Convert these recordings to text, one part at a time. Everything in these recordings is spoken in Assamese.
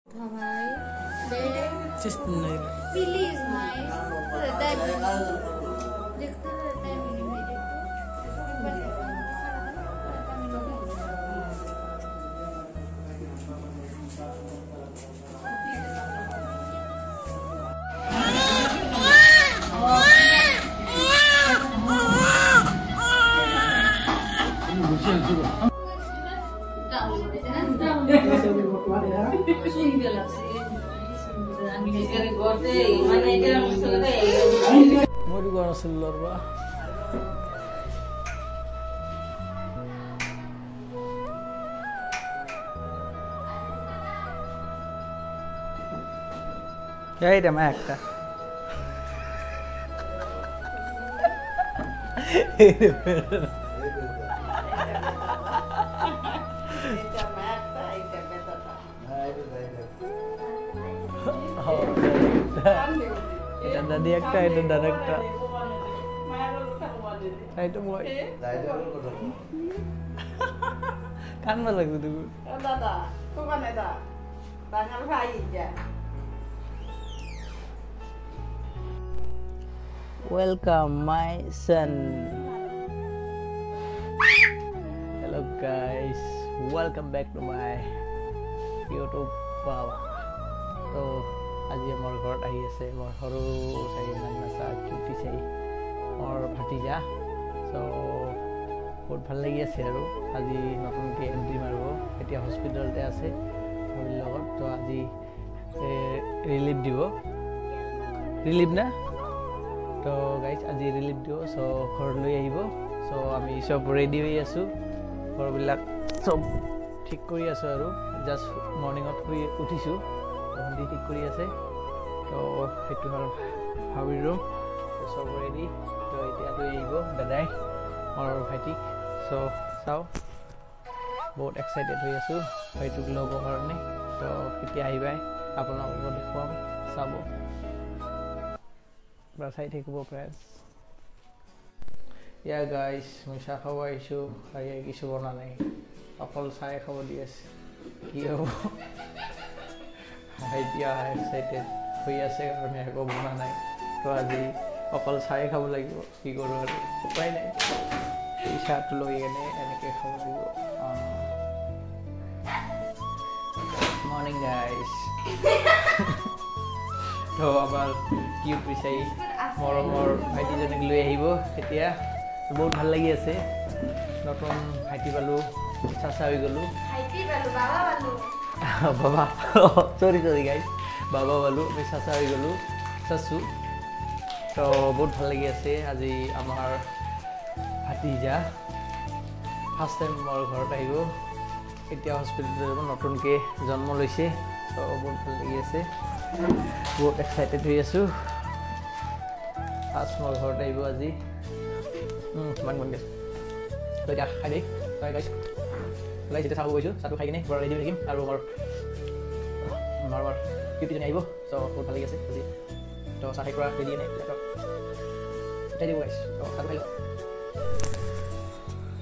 Just like Please, my देखते रहते हैं मेरे Mau gua seluar ba. Ya itu mah ekta. Itu tadi ekta itu director. Saya itu boy. Kan malah gitu. Ada. Kok kan ada? Tangan bayi aja. Welcome my son. Hello guys, welcome back to my YouTube channel. So আজি আমার ঘৰত আহি আছে মোৰ সৰু চাই নাচা কিউটি চাই মোৰ ভাতিজা সো বহুত ভাল লাগি আছে আৰু আজি নতুনকৈ এন্ট্ৰি মাৰিব এতিয়া হস্পিটেলতে আছে মোৰ লগত তো আজি ৰিলিভ দিব ৰিলিভ না তো গাইজ আজি ৰিলিভ দিব সো ঘৰলৈ আহিব সো আমি সব ৰেডি হৈ আছো ঘৰবিলাক সব ঠিক কৰি আছো আৰু জাস্ট মৰ্নিঙত শুই উঠিছো ভন্টি ঠিক কৰি আছে তো সেইটো হ'ল ভাবিলোঁ সব ৰেডি তো এতিয়া লৈ আহিব দাদাই মোৰ ভাইটিক সো চাওঁ বহুত এক্সাইটেড হৈ আছো ভাইটোক ল'বৰ কাৰণে তো কেতিয়া আহিবাই আপোনালোকক দেখুৱাম চাব চাই থাকিব ফ্ৰেণ্ডছ ইয়া গাইজ মই চাহ খাব আহিছোঁ আৰু কিছু বনা নাই অকল চাই খাব দি আছে কি হ'ব এতিয়া এক্সাইটেড হৈ আছে কাৰণে একো বনা নাই তো আজি অকল চাই খাব লাগিব কি কৰোঁ আৰু উপায় নাই এই চাহটো লৈ কেনে এনেকৈ খাব লাগিব মৰ্নিং গাইজ তো আমাৰ কিউট বিচাৰি মৰমৰ ভাইটিজনীক লৈ আহিব এতিয়া বহুত ভাল লাগি আছে নতুন ভাইটি পালোঁ চাচা হৈ গ'লোঁ বাবা সৰি গাইজ বাবা পালোঁ আমি চাচা হৈ গ'লোঁ চাচু তো বহুত ভাল লাগি আছে আজি আমাৰ ভাতিজা ফাৰ্ষ্ট টাইম মোৰ ঘৰত আহিব এতিয়া হস্পিটেলত যাব নতুনকৈ জন্ম লৈছে তো বহুত ভাল লাগি আছে বহুত এক্সাইটেড হৈ আছোঁ ফাৰ্ষ্ট মোৰ ঘৰত আহিব আজি মন গেছ তো এতিয়া খাই দেই তই গাইছ ওলাই যেতিয়া চাব গৈছোঁ চাহটো খাই কিনে বৰ ৰেডি হৈ থাকিম আৰু মোৰ কিউটিজনী আহিব তো বহুত ভাল লাগি আছে আজি তো চাহ খাই কৰা ৰেডি নাই উঠাই দিব গাইছ তো চাহটো খাই লওঁ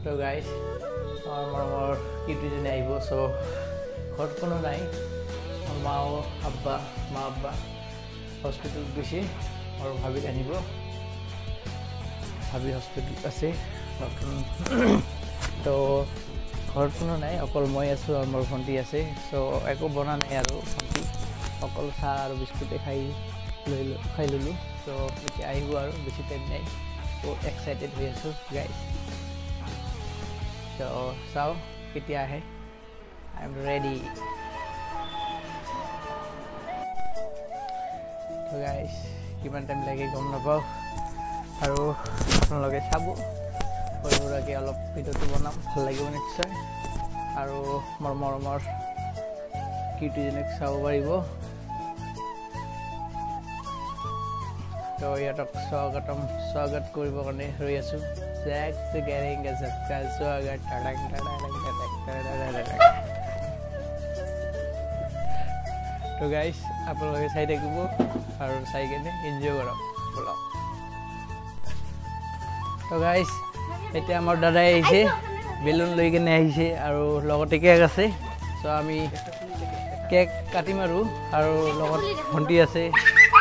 তো গাইছ মোৰ কিউটিজনী আহিব চ' ঘৰত কোনো নাই মা আব্বা হস্পিটেলত গৈছে আৰু ভাবিক আনিব ভাবি হস্পিটেলত আছে নতুন তো ঘৰত কোনো নাই অকল মই আছোঁ আৰু মোৰ ভণ্টি আছে চ' একো বনা নাই আৰু ভণ্টি অকল চাহ আৰু বিস্কুটে খাই ল'লোঁ চ' এতিয়া আহিব আৰু বেছি টাইম নাই বহুত এক্সাইটেড হৈ আছোঁ গাইজ চ' চাওঁ কেতিয়া আহে আই এম ৰেডি তো গাইজ কিমান টাইম লাগে গম নাপাওঁ আৰু আপোনালোকে চাব সৰু সুৰাকৈ অলপ ভিডিঅ'টো বনাম ভাল লাগিব নিশ্চয় আৰু মোৰ মৰমৰ কিউটিজনীক চাব পাৰিব তো ইহঁতক স্বাগত কৰিবৰ কাৰণে ৰৈ আছোঁ স্বাগত তো গাইজ আপোনালোকে চাই থাকিব আৰু চাই কেনে এনজয় কৰক বলক তো গাইজ এতিয়া আমাৰ দাদাই আহিছে বেলুন লৈ কেনে আহিছে আৰু লগতে কেক আছে চ' আমি কেক কাটিম আৰু লগত ভণ্টি আছে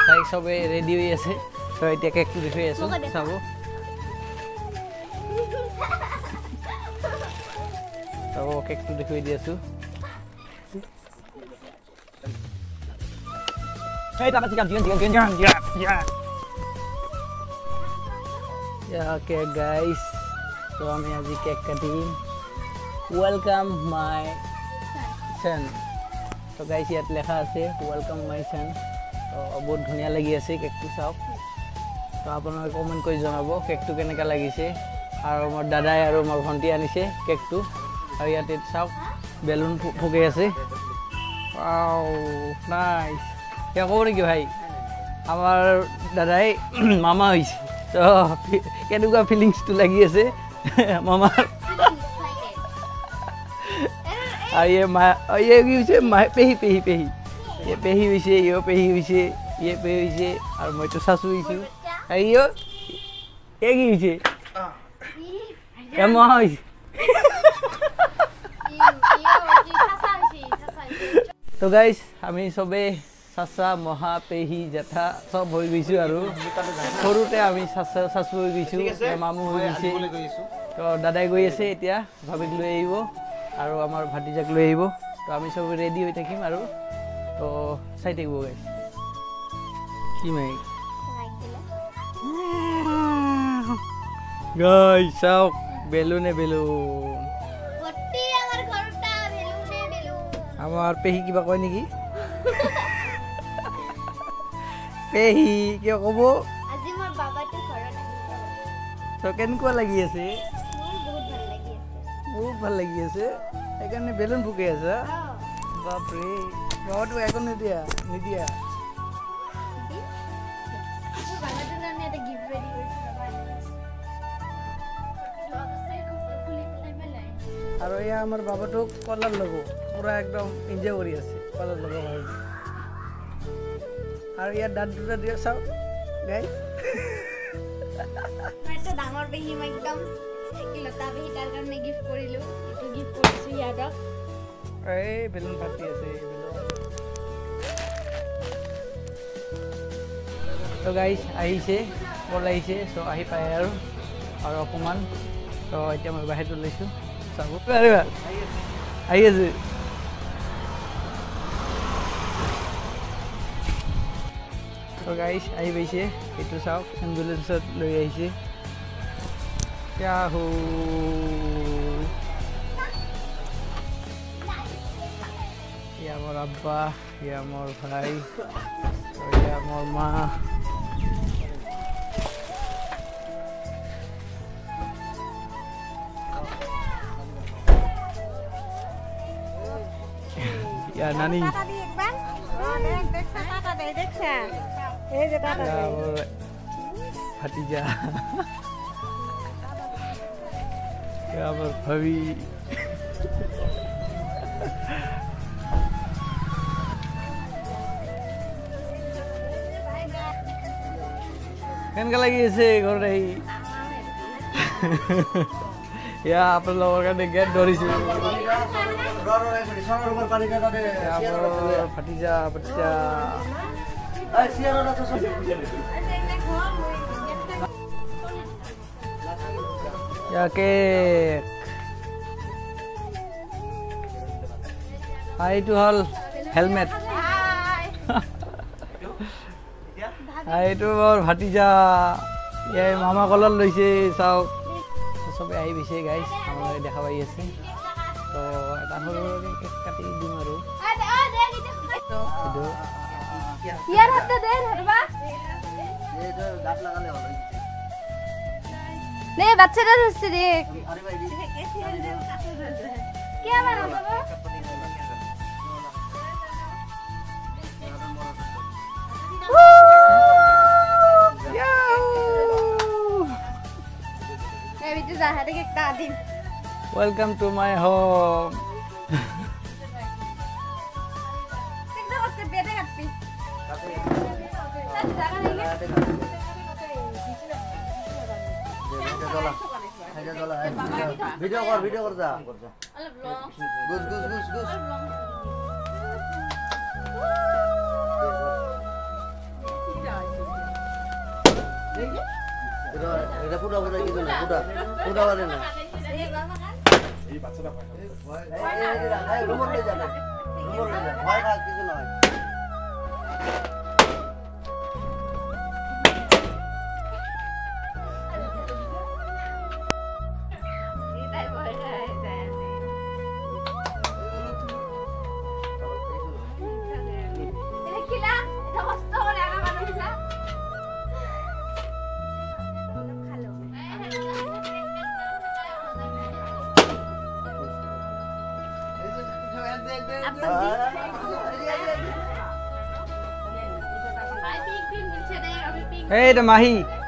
তাই সবে ৰেডি হৈ আছে তো এতিয়া কেকটো দেখুৱাই আছো চাব তো কেকটো দেখুৱাই দি আছো Hey, dapat jangan. Ya, oke guys. So, kami aji cake cutting. Welcome my son. So guys, ইয়াত লেখা আছে welcome my son. তো বহুত ধুনীয়া লাগি আছে কেকটো চাওক। তো আপোনালোকে কমেন্ট কৰি জনাব কেকটো কেনেকা লাগিছে আৰু মোৰ দাদাই আৰু মোৰ ভণ্টি আনিছে কেকটো আৰু ইয়াতে চাওক বেলুন ফুকে আছে। Wow, nice. Ya kau ni kau hai, amar dadai mama is, so kaya juga feelings tu lagi ase, mama. Aye gini pehi, ye pehi wise, yo pehi wise, ye pehi wise, ar moi tu sasu isu, ayo, ye gini wise, ya mama is. So guys, kami sobe Sasa, Moha, Pehi, Jatha, सब হৈ গৈছো আৰু সৰুতে আমি সাসু হৈ গৈছো মামু হৈ গৈছে তো দাদাই গৈ আছে এতিয়া ভাবিক লৈ আহিব আৰু আমাৰ ভাতিজাক লৈ আহিব তো আমি সব ৰেডি হৈ থাকিম আৰু তো চাই থাকিব গাইস কি মাই গাইস চাও বেলুনে বেলুন ভর্তি আমার ঘরটা বেলুনে বেলুন আমার পেহি কিবা কয় নেকি পেহি কি কব আজি মোৰ বাবাটো ঘৰত আহিছে তো কেনেকুৱা লাগি আছে মোৰ বহুত ভাল লাগি আছে সেইকাৰণে বেলুন ফুকে আছে বাপৰে বাবাটো একো নিদিয়া মোৰ বাবাটোৰ কাৰণে এটা গিফ্ট ৰেডি কৰিছো আৰু এয়া আমাৰ বাবাটোক কলাৰ ল'ব পুৰা একদম এনজয় কৰি আছে কলাৰ ল'ব আৰু ইয়াৰ দাঁত দুটা দিয়া চাওক গাইস এটা ডাঙৰ পেহি মই একদম লতা পেহি তাৰ কাৰণে গিফ্ট কৰিলো এইটো গিফ্ট কৰিছো ইয়াক এই বেলুন ফাটি আছে তো গাইস আহিছে কল আহিছে সো আহি পায় আৰু অকমান তো এতিয়া মই বাহিৰত লৈছো চাব আহি আছে তো গাইস আহি পাইছে এইটো চাওক এম্বুলেন্সত লৈ আহিছে ইয়াহু ইয়া মোৰ আব্বা ইয়া মোৰ ভাই ইয়া মোৰ মা ইয়া নানি भतीजा क्या भाभी কেনেকা লাগি আছে ঘৰত আহি या आप लोगों का गेट डोरिसु भतीजा भतीजा या केक এইটো হল হেলমেট এইটো মোৰ ভাতিজা এই মামা কলৰ লৈছে চাওক সবে আহি গৈছে গাইস আমালৈ দেখা পাই আছে তো এটা সৰুকৈ কেক কাটি দিম আৰু ইয়াৰ হাতে দে ধৰবা এইটো গাত লাগালে হ'ল নে বাচ্চাটা হচ্ছে রে আরে ভাই কে আমার বাবা Welcome to my home. Video কর যা গুস গুস গুস গুস এটা ফুটা ফুটা কিছু না ফুটা ফুটা মানে না এই বাচ্চাটা রুমর লই যা ভয় খা কিছু নয়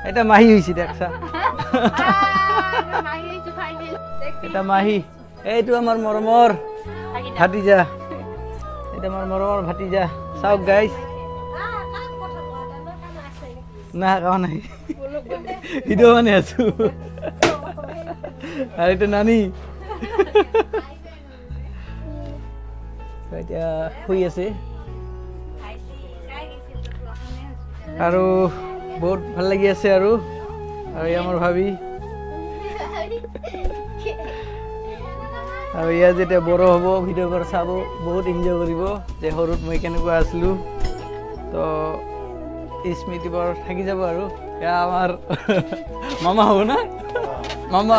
এটা মাহি হইছে দেখছা এটা মাহি এইটো আমার মরমর ভাতিজা এটা আমার মরমর ভাতিজা চাওক গাইস না কাও নাই ভিডিও মানে আছো আর এটা নানি এতিয়া শুই আছে আৰু বহুত ভাল লাগি আছে আৰু আমাৰ ভাবি আৰু ইয়া যেতিয়া বড় হ'ব ভিডিঅ' কৰি চাব বহুত এনজয় কৰিব যে সৰুত মই কেনেকুৱা আছিলোঁ তো স্মৃতিবোৰ থাকি যাব আৰু এয়া আমাৰ মামা হ'ব না মামা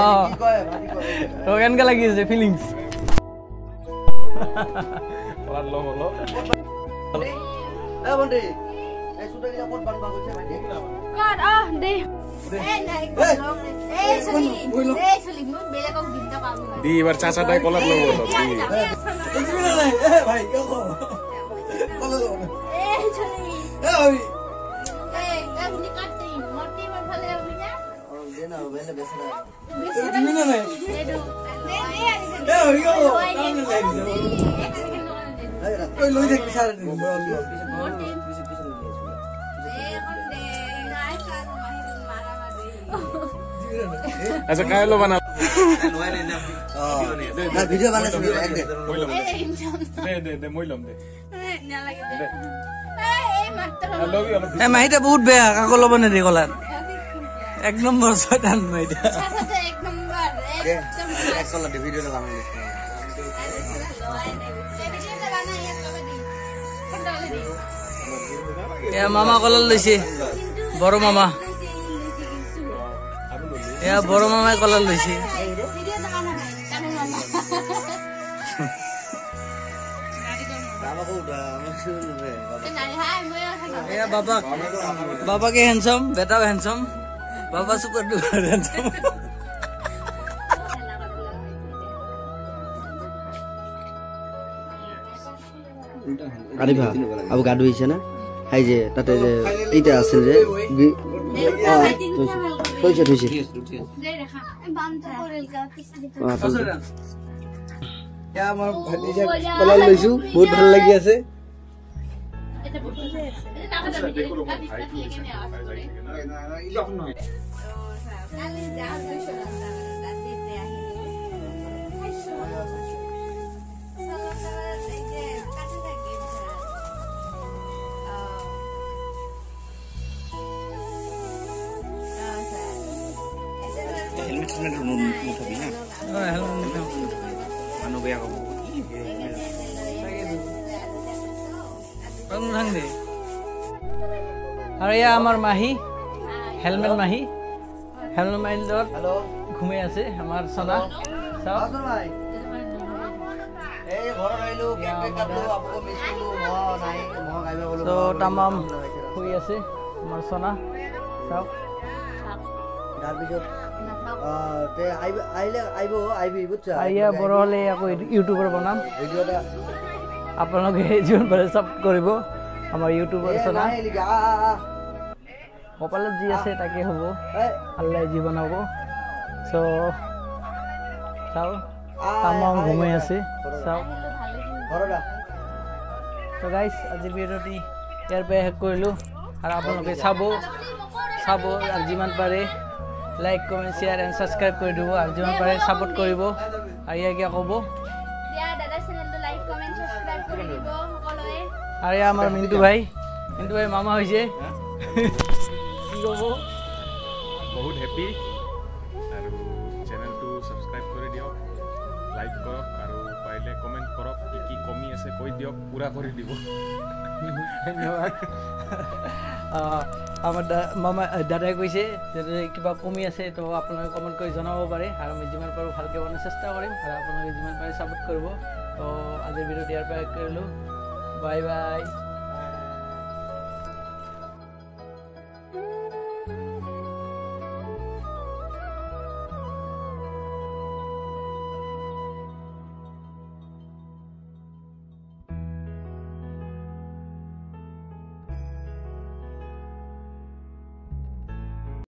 তো কেনেকুৱা লাগি আছে ফিলিংছ এ বন্ধু এই সুটা কি কোন বানবা কইছে ভাই God, deh. Suli, bela kau ginta kamu. Di bar caca dai kolat lo to. Di. ভাই কেও কলর Suli. ওই Ini kate, morti man phale abinya. দে না বেলে বেসরা Demi na nai. ওই লই দেখ পিছারে Asa kaya lo bana. না ভিডিও বানাইছ এক দে Moilom de. De moilom de. Nyala gitu. I love you. এ মাহিটা বহুত বেয়া কাকো ল'ব নেদি কলাত 1 নম্বৰ ছয়টান মাহিটা Ek number. দে এক কল দে ভিডিওটা বানাই দে এ মামা কলাল লৈছে বড় মামা এ বড় মামাই কলাল লৈছে আমাকে উঠা আমাকে শুনুন রে এ বাবা কে হ্যান্ডসাম বেটাও হ্যান্ডসাম বাবা সুপার ডুপার হ্যান্ডসাম আরিফা আবু গাডু হইছে না হাই যে তাতে যে এইটা আছে যে কইছে কইছে আমার ভাতিজা কলাল লৈছো বহুত ভাল লাগি আছে হেলমেট নুঠাবি না মানুহ বেয়া হ'ব আৰু এয়া আমাৰ মাহী হেলমেট মাহী লগত ঘুমাই আছে আমাৰ সোনা চাওক ভাই এই ঘৰ আইলো কেক কেক কাটলো আপকো মিস কৰলো নাই গাইবা বলো তো তামাম শুই আছে আমাৰ সোনা চাওক তাৰ পিছত তে আইবি বুঝছা আইয়া বড় হলে আকৌ ইউটিউবৰ বনাম ভিডিওটা আপোনালোকে যিমান পাৰে সাপোৰ্ট কৰিব আমাৰ ইউটিউবৰ সোনা কপালত যি আছে তাকে হ'ব আল্লাহ যি বনাব সো চাও তামাম ঘুমাই আছে চাও তো গাইস আজি ভিডিওটি ইয়াৰ পৰা শেষ কৰিলোঁ আৰু আপোনালোকে চাব আৰু যিমান পাৰে like comment share and subscribe কৰি দিব আৰু যিমান পাৰে ছাপোৰ্ট কৰিব আৰু ইয়াকে ক'ব আৰু আমাৰ মিণ্টু ভাই মামা হৈছে কি ক'ব বহুত হেপী আৰু চেনেলটো ছাবস্ক্ৰাইব কৰি দিয়ক লাইক কৰক আৰু পাৰিলে কমেণ্ট কৰক কি কমি আছে কৈ দিয়ক পূৰা কৰি দিব ধন্যবাদ আমাৰ দাদাই কৈছে যদি কিবা কমি আছে তো আপোনালোকে কমেণ্ট কৰি জনাব পাৰে আৰু আমি যিমান পাৰোঁ ভালকৈ বনাৰ চেষ্টা কৰিম আৰু আপোনালোকে যিমান পাৰে ছাপোৰ্ট কৰিব তো আজিৰ ভিডিঅ'টো ইয়াৰ পৰা কৰিলোঁ বাই বাই